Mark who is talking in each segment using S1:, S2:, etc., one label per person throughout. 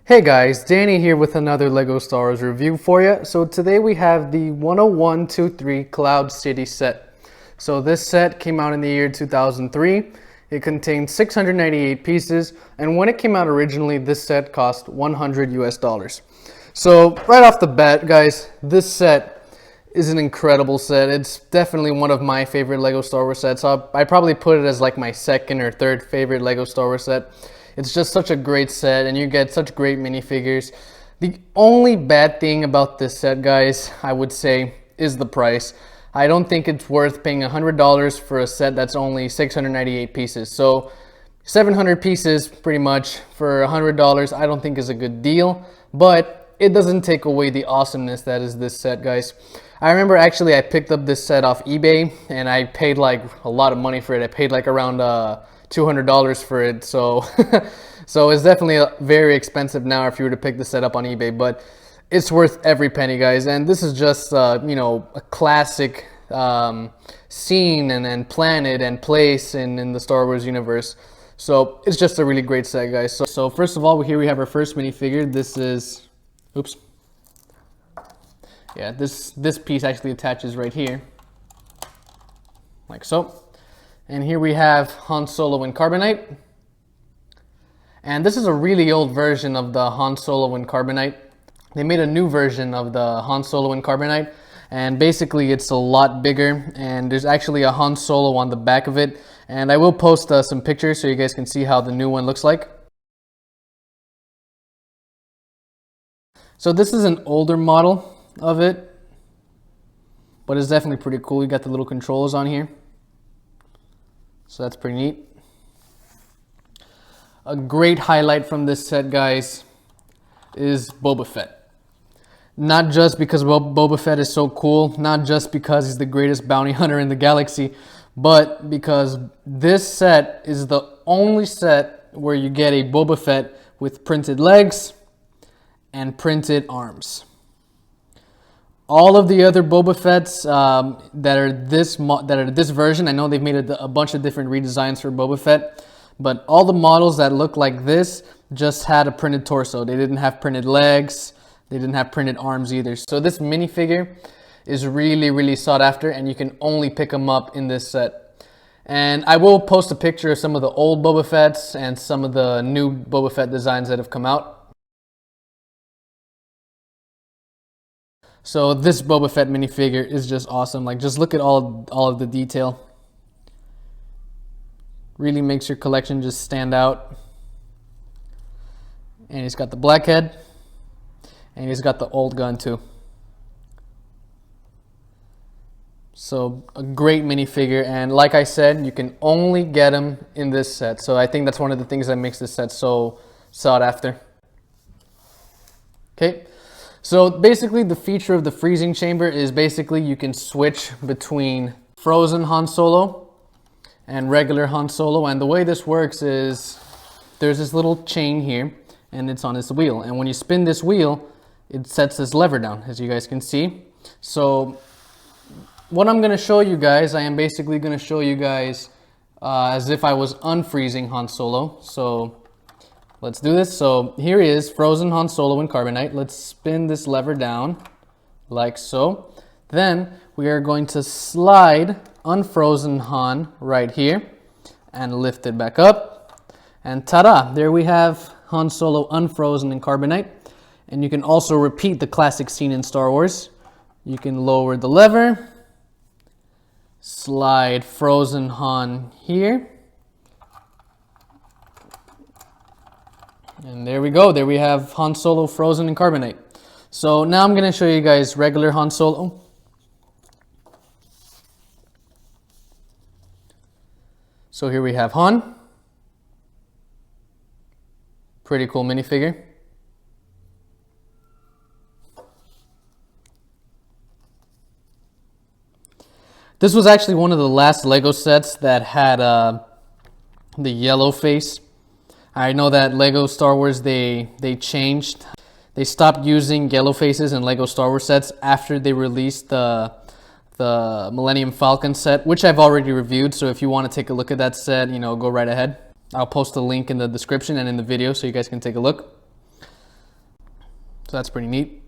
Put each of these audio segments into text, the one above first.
S1: Hey guys, Danny here with another LEGO Star Wars review for you. So today we have the 10123 Cloud City set. So this set came out in the year 2003. It contained 698 pieces, and when it came out originally, this set cost $100 US. So right off the bat, guys, this set is an incredible set. It's definitely one of my favorite LEGO Star Wars sets. So I probably put it as like my second or third favorite LEGO Star Wars set. It's just such a great set, and you get such great minifigures. The only bad thing about this set, guys, I would say, is the price. I don't think it's worth paying $100 for a set that's only 698 pieces. So 700 pieces pretty much for $100 I don't think is a good deal, but it doesn't take away the awesomeness that is this set, guys. I remember actually I picked up this set off eBay and I paid like a lot of money for it. I paid like around $200 for it, so so it's definitely very expensive now if you were to pick the set up on eBay, but it's worth every penny, guys. And this is just you know, a classic scene and planet and place in the Star Wars universe. So it's just a really great set, guys. So first of all, here we have our first minifigure. This is, oops, yeah, this piece actually attaches right here, like so. And here we have Han Solo in Carbonite. And this is a really old version of the Han Solo in Carbonite. They made a new version of the Han Solo in Carbonite, and basically it's a lot bigger, and there's actually a Han Solo on the back of it. And I will post some pictures so you guys can see how the new one looks like. So this is an older model of it, but it's definitely pretty cool. You got the little controls on here. So that's pretty neat. A great highlight from this set, guys, is Boba Fett. Not just because Boba Fett is so cool, not just because he's the greatest bounty hunter in the galaxy, but because this set is the only set where you get a Boba Fett with printed legs and printed arms. All of the other Boba Fetts that are this version, I know they've made a bunch of different redesigns for Boba Fett, but all the models that look like this just had a printed torso. They didn't have printed legs. They didn't have printed arms either. So this minifigure is really, really sought after, and you can only pick them up in this set. And I will post a picture of some of the old Boba Fetts and some of the new Boba Fett designs that have come out. So this Boba Fett minifigure is just awesome. Like, just look at all of the detail. Really makes your collection just stand out. And he's got the black head, and he's got the old gun too. So a great minifigure, and like I said, you can only get him in this set. So I think that's one of the things that makes this set so sought after. Okay. So basically the feature of the freezing chamber is basically you can switch between frozen Han Solo and regular Han Solo. And the way this works is there's this little chain here, and it's on this wheel. And when you spin this wheel, it sets this lever down, as you guys can see. So what I'm going to show you guys, I am basically going to show you guys as if I was unfreezing Han Solo. So let's do this. So here is frozen Han Solo in Carbonite. Let's spin this lever down like so. Then we are going to slide unfrozen Han right here and lift it back up. And ta-da! There we have Han Solo unfrozen in Carbonite. And you can also repeat the classic scene in Star Wars. You can lower the lever, slide frozen Han here. And there we go. There we have Han Solo frozen in Carbonite. So now I'm going to show you guys regular Han Solo. So here we have Han. Pretty cool minifigure. This was actually one of the last LEGO sets that had the yellow face. I know that LEGO Star Wars, they changed. They stopped using yellow faces in LEGO Star Wars sets after they released the Millennium Falcon set, which I've already reviewed. So if you want to take a look at that set, you know, go right ahead. I'll post a link in the description and in the video so you guys can take a look. So that's pretty neat.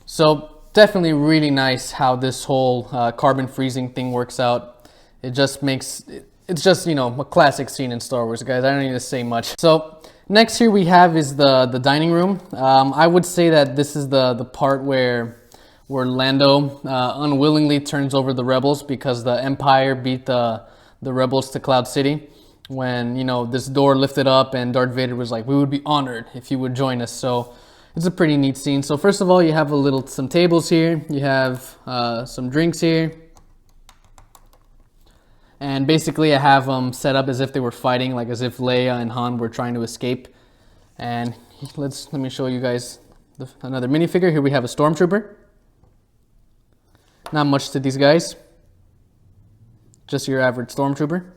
S1: So definitely really nice how this whole carbon freezing thing works out. It just makes, it's just, you know, a classic scene in Star Wars, guys. I don't need to say much. So next here we have is the dining room. I would say that this is the part where Lando unwillingly turns over the rebels because the Empire beat the rebels to Cloud City. When, you know, this door lifted up and Darth Vader was like, "We would be honored if you would join us." So it's a pretty neat scene. So first of all, you have some tables here. You have some drinks here. And basically I have them set up as if they were fighting, like as if Leia and Han were trying to escape. And let me show you guys another minifigure. Here we have a stormtrooper. Not much to these guys. Just your average stormtrooper.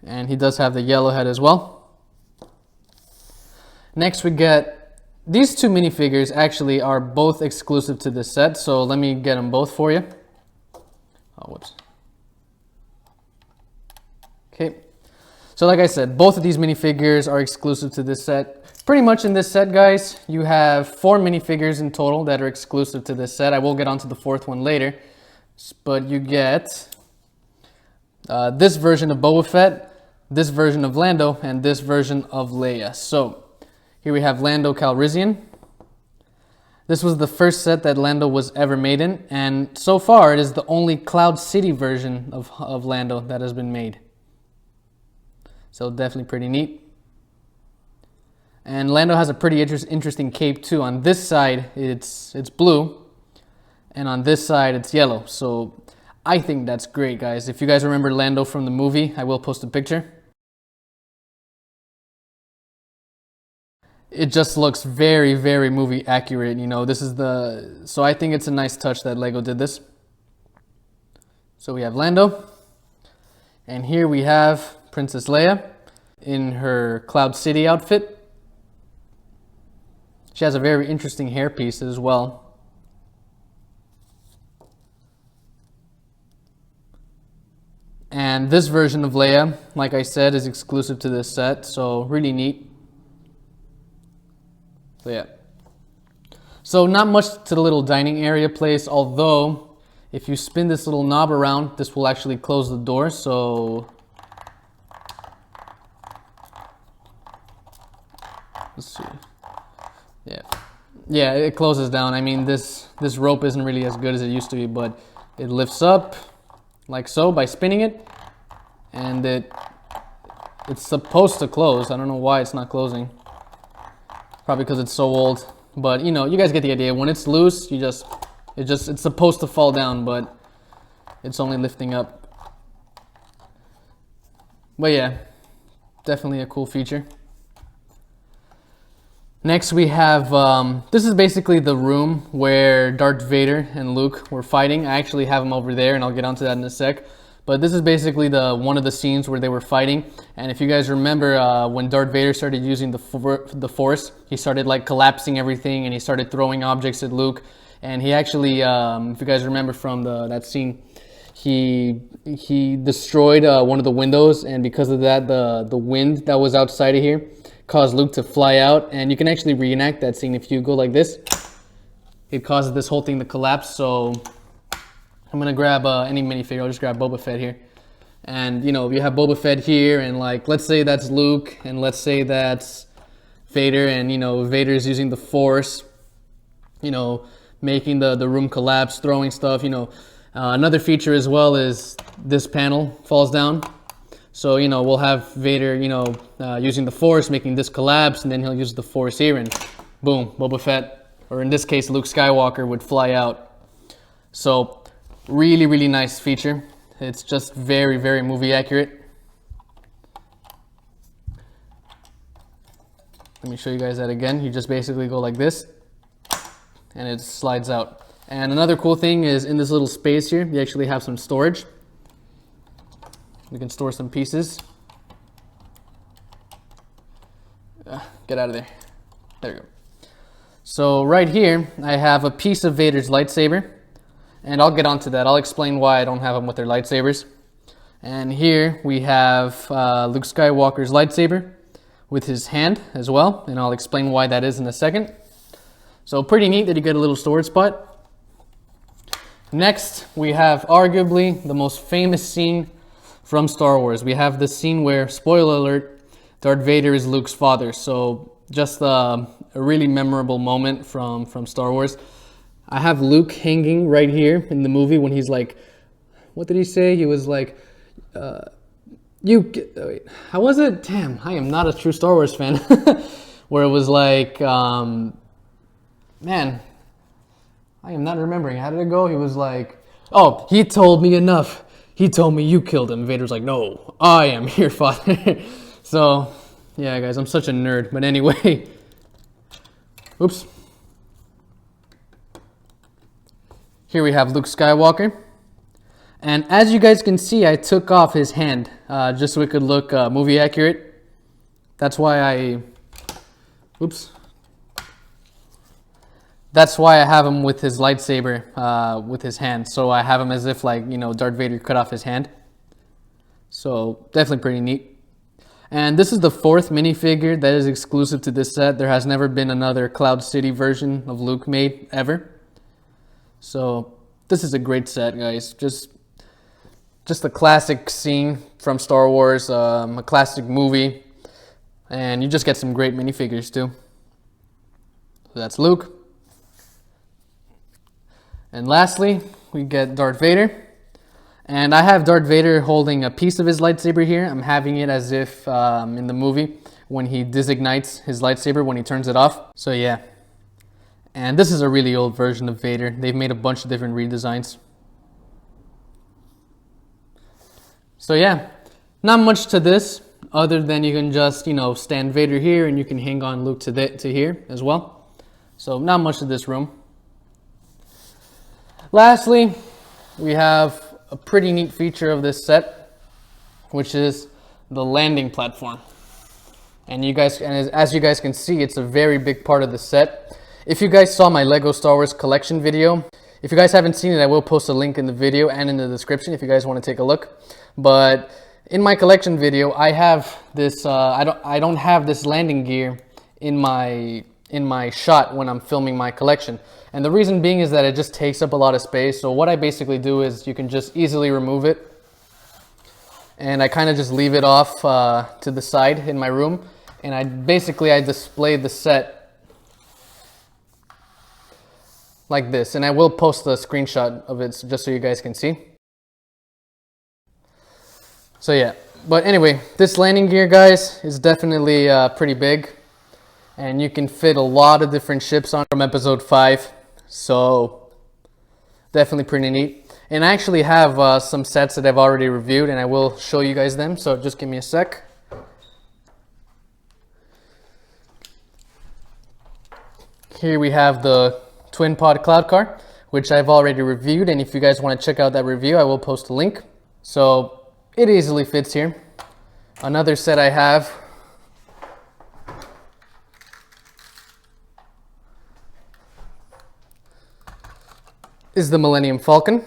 S1: And he does have the yellow head as well. Next we get these two minifigures. Actually are both exclusive to this set, so let me get them both for you. Oh, whoops. Okay, so like I said, both of these minifigures are exclusive to this set. Pretty much in this set, guys, you have 4 minifigures in total that are exclusive to this set. I will get onto the 4th one later, but you get this version of Boba Fett, this version of Lando, and this version of Leia. So here we have Lando Calrissian. This was the first set that Lando was ever made in, and so far it is the only Cloud City version of Lando that has been made. So definitely pretty neat. And Lando has a pretty interesting cape too. On this side it's blue, and on this side it's yellow. So I think that's great, guys. If you guys remember Lando from the movie, I will post a picture. It just looks very, very movie accurate. You know, this is so I think it's a nice touch that Lego did this. So we have Lando, and here we have Princess Leia in her Cloud City outfit. She has a very interesting hairpiece as well. And this version of Leia, like I said, is exclusive to this set, so really neat. So yeah. So not much to the little dining area place, although if you spin this little knob around, this will actually close the door. So let's see. Yeah, it closes down. I mean, this rope isn't really as good as it used to be, but it lifts up like so by spinning it, and it's supposed to close. I don't know why it's not closing. Probably because it's so old, but you know, you guys get the idea. When it's loose, it's supposed to fall down, but it's only lifting up. But yeah, definitely a cool feature. Next we have, this is basically the room where Darth Vader and Luke were fighting. I actually have them over there, and I'll get onto that in a sec. But this is basically one of the scenes where they were fighting. And if you guys remember, when Darth Vader started using the Force, he started like collapsing everything, and he started throwing objects at Luke. And he actually, if you guys remember from that scene, he destroyed one of the windows, and because of that, the wind that was outside of here caused Luke to fly out. And you can actually reenact that scene if you go like this. It causes this whole thing to collapse. So I'm gonna grab any minifigure. I'll just grab Boba Fett here. And you know, you have Boba Fett here, and like, let's say that's Luke, and let's say that's Vader, and you know, Vader's using the Force, you know, making the room collapse, throwing stuff, you know. Another feature as well is this panel falls down. So, you know, we'll have Vader, you know, using the Force, making this collapse, and then he'll use the Force here, and boom, Boba Fett, or in this case, Luke Skywalker, would fly out. So, really, really nice feature. It's just very, very movie accurate. Let me show you guys that again. You just basically go like this, and it slides out. And another cool thing is in this little space here, you actually have some storage. You can store some pieces. Get out of there. There we go. So right here, I have a piece of Vader's lightsaber. And I'll get onto that. I'll explain why I don't have them with their lightsabers. And here we have Luke Skywalker's lightsaber with his hand as well, and I'll explain why that is in a second. So pretty neat that you get a little storage spot. Next, we have arguably the most famous scene from Star Wars. We have the scene where, spoiler alert, Darth Vader is Luke's father. So just a really memorable moment from Star Wars. I have Luke hanging right here in the movie when he's like, what did he say? He was like, wait, how was it? Damn, I am not a true Star Wars fan. Where it was like, man, I am not remembering. How did it go? He was like, oh, he told me enough. He told me you killed him. Vader's like, no, I am your father. So, yeah, guys, I'm such a nerd. But anyway, oops. Here we have Luke Skywalker. And as you guys can see, I took off his hand just so it could look movie accurate. That's why That's why I have him with his lightsaber with his hand. So I have him as if, like, you know, Darth Vader cut off his hand. So definitely pretty neat. And this is the 4th minifigure that is exclusive to this set. There has never been another Cloud City version of Luke made ever. So this is a great set, guys. Just a classic scene from Star Wars, a classic movie. And you just get some great minifigures too. So that's Luke. And lastly, we get Darth Vader. And I have Darth Vader holding a piece of his lightsaber here. I'm having it as if in the movie when he designates his lightsaber when he turns it off. So yeah. And this is a really old version of Vader. They've made a bunch of different redesigns. So yeah, not much to this other than you can just, you know, stand Vader here and you can hang on Luke to here as well. So not much to this room. Lastly, we have a pretty neat feature of this set, which is the landing platform. And as you guys can see, it's a very big part of the set. If you guys saw my Lego Star Wars collection video, if you guys haven't seen it, I will post a link in the video and in the description if you guys want to take a look. But in my collection video, I have this. I don't have this landing gear in my shot when I'm filming my collection. And the reason being is that it just takes up a lot of space. So what I basically do is you can just easily remove it. And I kind of just leave it off to the side in my room. And I display the set like this. And I will post a screenshot of it just so you guys can see. So yeah, but anyway, this landing gear, guys, is definitely pretty big. And you can fit a lot of different ships on from episode 5. So definitely pretty neat. And I actually have some sets that I've already reviewed and I will show you guys them. So just give me a sec. Here we have the twin pod cloud car, which I've already reviewed. And if you guys want to check out that review, I will post a link. So it easily fits here. Another set I have is the Millennium Falcon.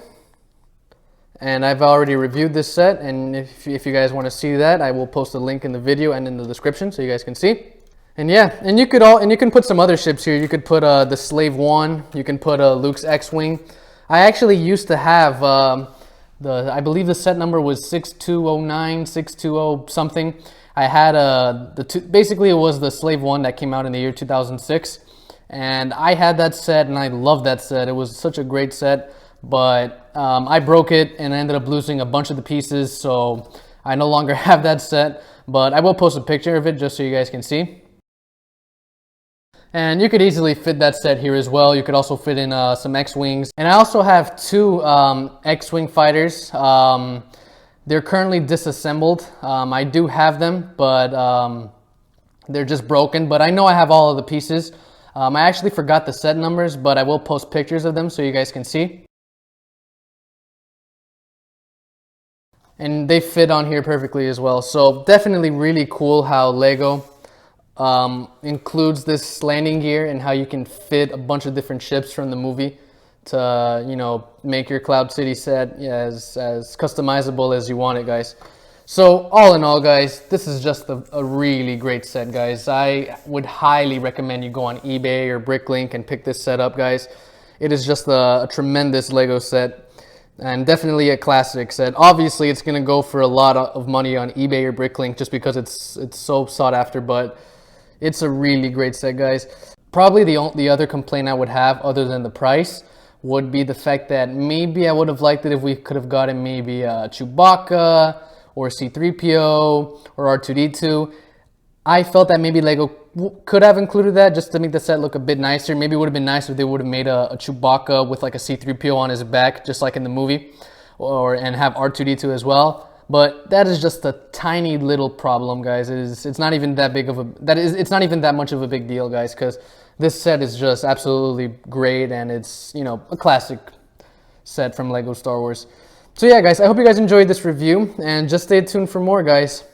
S1: And I've already reviewed this set, and if you guys want to see that, I will post a link in the video and in the description so you guys can see. And yeah, and you can put some other ships here. You could put the Slave One, you can put Luke's X-Wing. I actually used to have I believe the set number was 6209, 620 something. I had basically it was the Slave One that came out in the year 2006. And I had that set and I loved that set. It was such a great set, but I broke it and I ended up losing a bunch of the pieces. So I no longer have that set, but I will post a picture of it just so you guys can see. And you could easily fit that set here as well. You could also fit in some X-Wings. And I also have 2 X-Wing fighters. They're currently disassembled. I do have them, but they're just broken. But I know I have all of the pieces. I actually forgot the set numbers, but I will post pictures of them so you guys can see. And they fit on here perfectly as well. So definitely really cool how Lego includes this landing gear and how you can fit a bunch of different ships from the movie to, you know, make your Cloud City set as customizable as you want it, guys. So all in all, guys, this is just a really great set, guys. I would highly recommend you go on eBay or Bricklink and pick this set up, guys. It is just a tremendous Lego set and definitely a classic set. Obviously, it's going to go for a lot of money on eBay or Bricklink just because it's so sought after, but it's a really great set, guys. Probably the other complaint I would have, other than the price, would be the fact that maybe I would have liked it if we could have gotten maybe a Chewbacca or C-3PO or R2-D2. I felt that maybe Lego could have included that just to make the set look a bit nicer. Maybe it would have been nice if they would have made a Chewbacca with like a C-3PO on his back, just like in the movie, and have R2-D2 as well. But that is just a tiny little problem, guys. It's not even that big of a it's not even that much of a big deal, guys, because this set is just absolutely great, and it's, you know, a classic set from Lego Star Wars. So yeah, guys, I hope you guys enjoyed this review, and just stay tuned for more, guys.